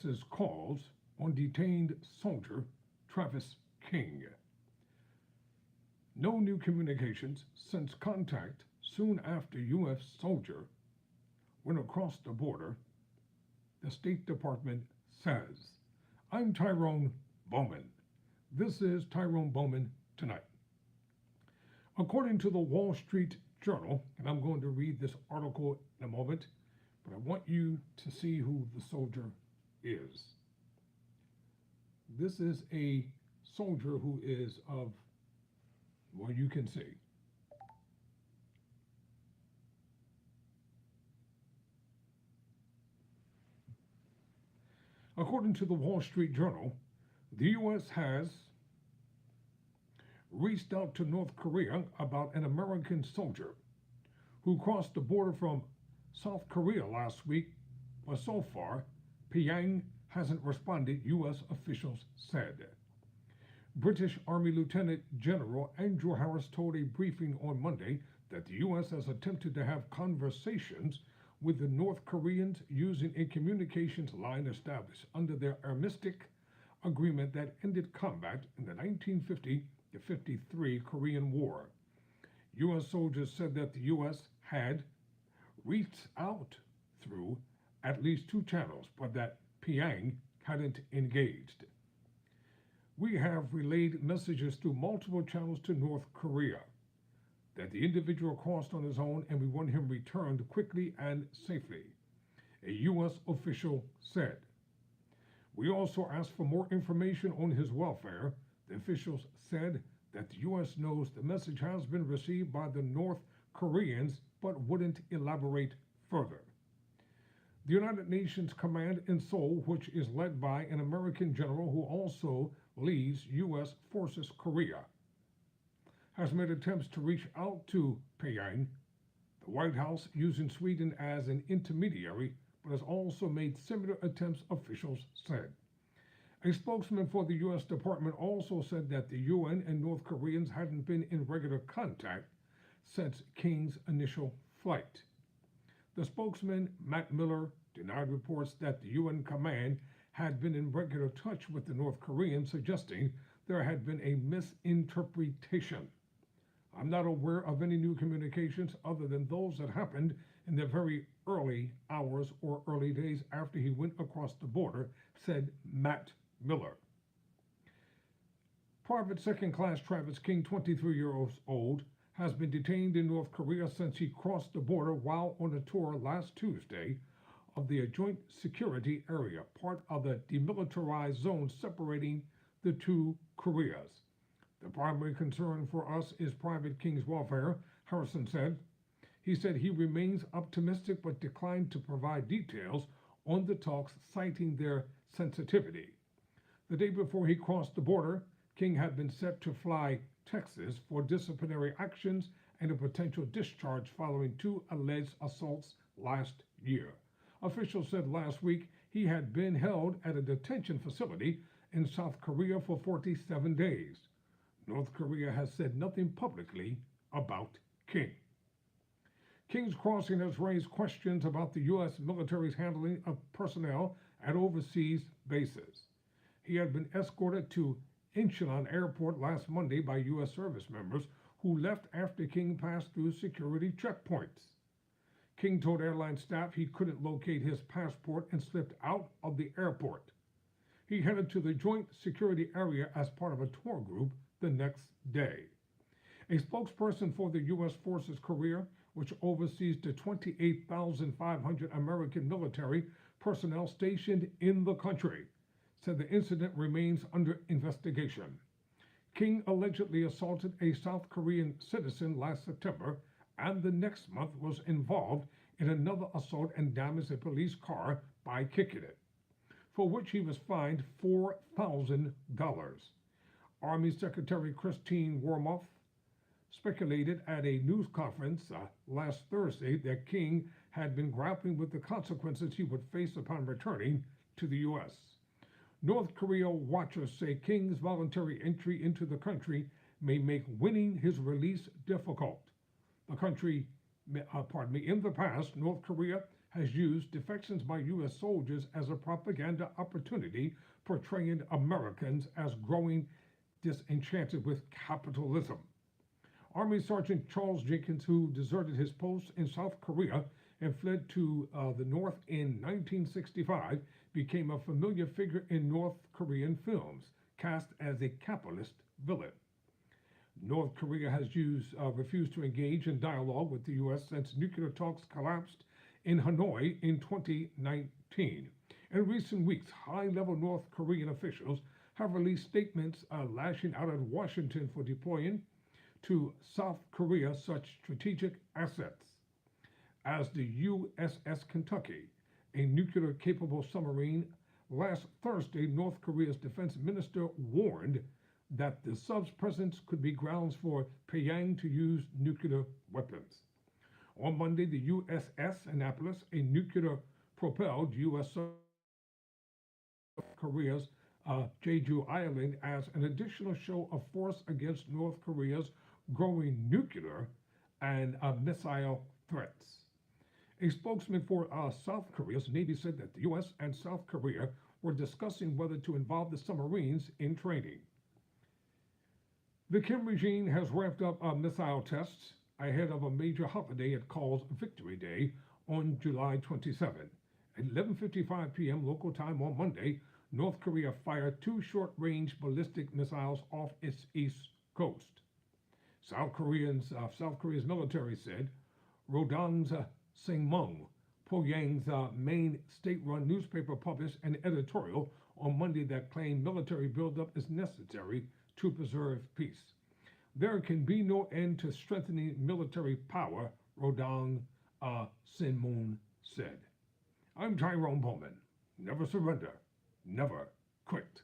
Says calls on detained soldier Travis King. No new communications since contact soon after U.S. soldier went across the border, the State Department says. I'm Tyrone Bowman. This is Tyrone Bowman Tonight. According to the Wall Street Journal, and I'm going to read this article in a moment, but I want you to see who the soldier is. This is a soldier who is of, well, you can see. According to the Wall Street Journal, the U.S. has reached out to North Korea about an American soldier who crossed the border from South Korea last week, but so far, Pyongyang hasn't responded, U.S. officials said. British Army Lieutenant General Andrew Harris told a briefing on Monday that the U.S. has attempted to have conversations with the North Koreans using a communications line established under their armistice agreement that ended combat in the 1950 to 53 Korean War. U.S. soldiers said that the U.S. had reached out through at least two channels, but that Pyongyang hadn't engaged. We have relayed messages through multiple channels to North Korea that the individual crossed on his own and we want him returned quickly and safely, a U.S. official said. We also asked for more information on his welfare. The officials said that the U.S. knows the message has been received by the North Koreans but wouldn't elaborate further. The United Nations Command in Seoul, which is led by an American general who also leads U.S. Forces Korea, has made attempts to reach out to Pyongyang, the White House using Sweden as an intermediary, but has also made similar attempts, officials said. A spokesman for the U.S. Department also said that the UN and North Koreans hadn't been in regular contact since King's initial flight. The spokesman, Matt Miller, denied reports that the UN command had been in regular touch with the North Koreans, suggesting there had been a misinterpretation. I'm not aware of any new communications other than those that happened in the very early hours or early days after he went across the border, said Matt Miller. Private Second Class Travis King, 23 years old, has been detained in North Korea since he crossed the border while on a tour last Tuesday of the Joint Security Area, part of the demilitarized zone separating the two Koreas. The primary concern for us is Private King's welfare, Harrison said. He said he remains optimistic but declined to provide details on the talks, citing their sensitivity. The day before he crossed the border, King had been set to fly Texas for disciplinary actions and a potential discharge following two alleged assaults last year. Officials said last week he had been held at a detention facility in South Korea for 47 days. North Korea has said nothing publicly about King. King's crossing has raised questions about the U.S. military's handling of personnel at overseas bases. He had been escorted to Incheon Airport last Monday by U.S. service members who left after King passed through security checkpoints. King told airline staff he couldn't locate his passport and slipped out of the airport. He headed to the Joint Security Area as part of a tour group the next day. A spokesperson for the U.S. Forces Korea, which oversees the 28,500 American military personnel stationed in the country, said the incident remains under investigation. King allegedly assaulted a South Korean citizen last September and the next month was involved in another assault and damaged a police car by kicking it, for which he was fined $4,000. Army Secretary Christine Wormuth speculated at a news conference last Thursday that King had been grappling with the consequences he would face upon returning to the U.S. North Korea watchers say King's voluntary entry into the country may make winning his release difficult. In the past, North Korea has used defections by U.S. soldiers as a propaganda opportunity, portraying Americans as growing disenchanted with capitalism. Army Sergeant Charles Jenkins, who deserted his post in South Korea and fled to the North in 1965, became a familiar figure in North Korean films, cast as a capitalist villain. North Korea has refused to engage in dialogue with the U.S. since nuclear talks collapsed in Hanoi in 2019. In recent weeks, high-level North Korean officials have released statements lashing out at Washington for deploying to South Korea such strategic assets as the USS Kentucky, a nuclear-capable submarine. Last Thursday, North Korea's defense minister warned that the sub's presence could be grounds for Pyongyang to use nuclear weapons. On Monday, the USS Annapolis, a nuclear-propelled U.S. Korea's Jeju Island as an additional show of force against North Korea's growing nuclear and missile threats. A spokesman for South Korea's Navy said that the U.S. and South Korea were discussing whether to involve the submarines in training. The Kim regime has ramped up missile tests ahead of a major holiday it calls Victory Day on July 27. At 11:55 p.m. local time on Monday, North Korea fired two short-range ballistic missiles off its east coast. South Korea's military said Rodong's Singmung, Pyongyang's main state-run newspaper, published an editorial on Monday that claimed military buildup is necessary to preserve peace. There can be no end to strengthening military power, Rodong Sinmoon said. I'm Tyrone Bowman. Never surrender, never quit.